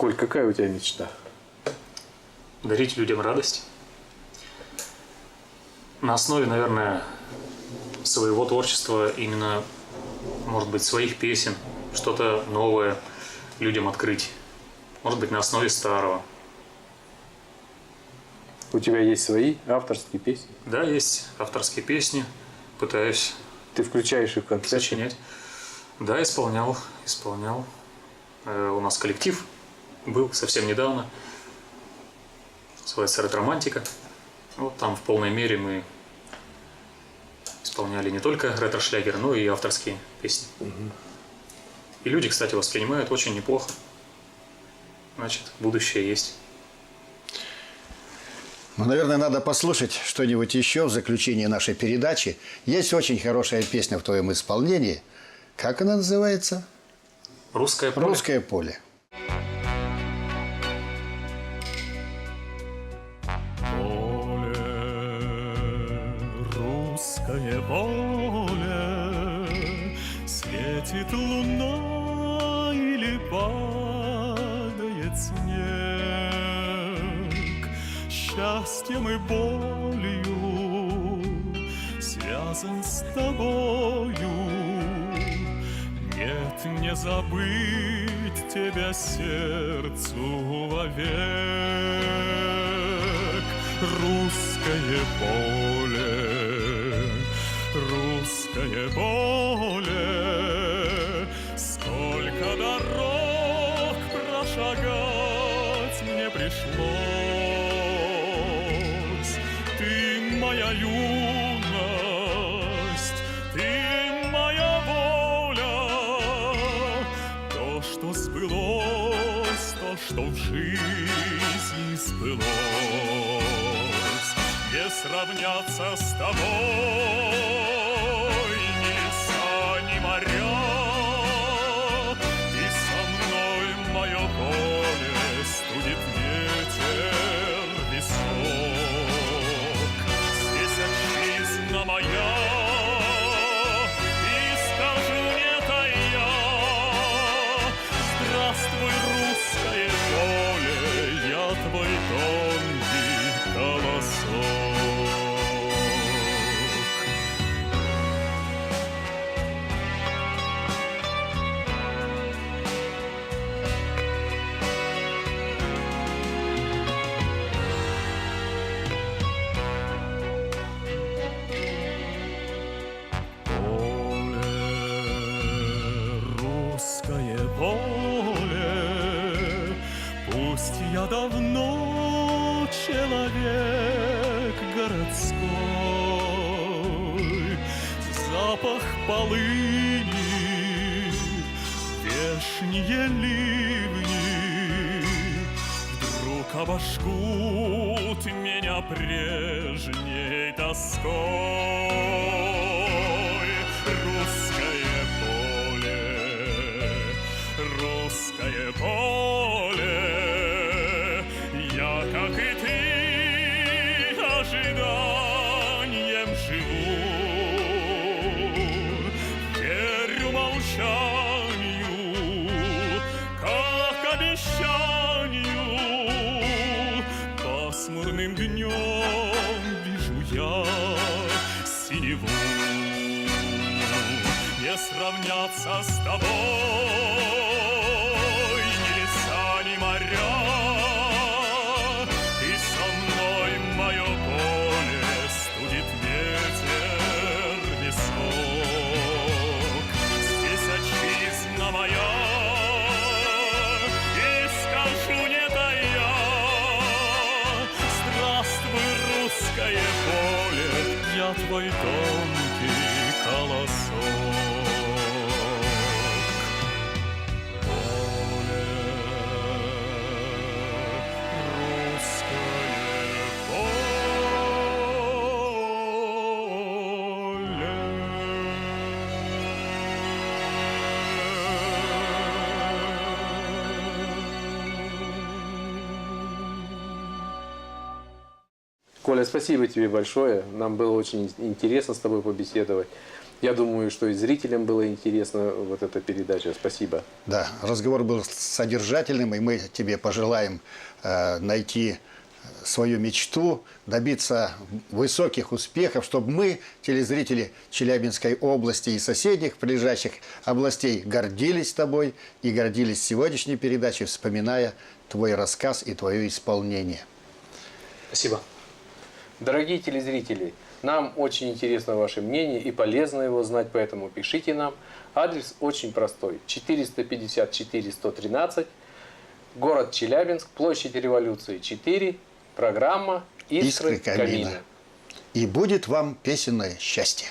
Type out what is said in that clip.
Коль, какая у тебя мечта? Дарить людям радость. На основе, наверное, своего творчества, именно, может быть, своих песен, что-то новое людям открыть. Может быть, на основе старого. У тебя есть свои авторские песни? Да, есть авторские песни. Пытаюсь Ты включаешь их в концерты? сочинять. Да, исполнял. У нас коллектив был совсем недавно. Называется «Ретро-романтика». Вот там в полной мере мы исполняли не только ретро-шлягеры, но и авторские песни. И люди, кстати, воспринимают очень неплохо. Значит, будущее есть. Ну, наверное, надо послушать что-нибудь еще в заключение нашей передачи. Есть очень хорошая песня в твоем исполнении. Как она называется? «Русское поле». «Русское поле». Русское поле, светит луна или падает снег. Счастьем и болью связан с тобою. Нет, не забыть тебя сердцу вовек. Русское поле, русское поле, сколько дорог прошагать мне пришлось. Ты моя юность, ты моя воля, то, что сбылось, то, что в жизни сбылось. Не сравняться с тобой ни леса, ни моря. Ты со мной, мое поле, студит ветер висок. Здесь отчизна моя, и скажу не тая: здравствуй, русское поле, я твой тонкий колосок. Русское поле, пусть я давно человек городской, запах полыни, вешние ливни вдруг обожгут меня прежней тоской. Русское поле, я, как и ты, ожиданием живу. Верю молчанию, как обещанию. Пасмурным днем вижу я синеву. Не сравняться с тобой ни леса, ни моря. Ты со мной, мое поле, студит ветер висок. Здесь отчизна моя, и скажу не тая: здравствуй, русское поле, я твой тонкий колосок. Коля, спасибо тебе большое. Нам было очень интересно с тобой побеседовать. Я думаю, что и зрителям было интересно вот эта передача. Спасибо. Да, разговор был содержательным, и мы тебе пожелаем найти свою мечту, добиться высоких успехов, чтобы мы, телезрители Челябинской области и соседних прилежащих областей, гордились тобой и гордились сегодняшней передачей, вспоминая твой рассказ и твое исполнение. Спасибо. Дорогие телезрители, нам очень интересно ваше мнение и полезно его знать, поэтому пишите нам. Адрес очень простой. 454-113, город Челябинск, площадь Революции 4, программа «Искры камина». И будет вам песенное счастье.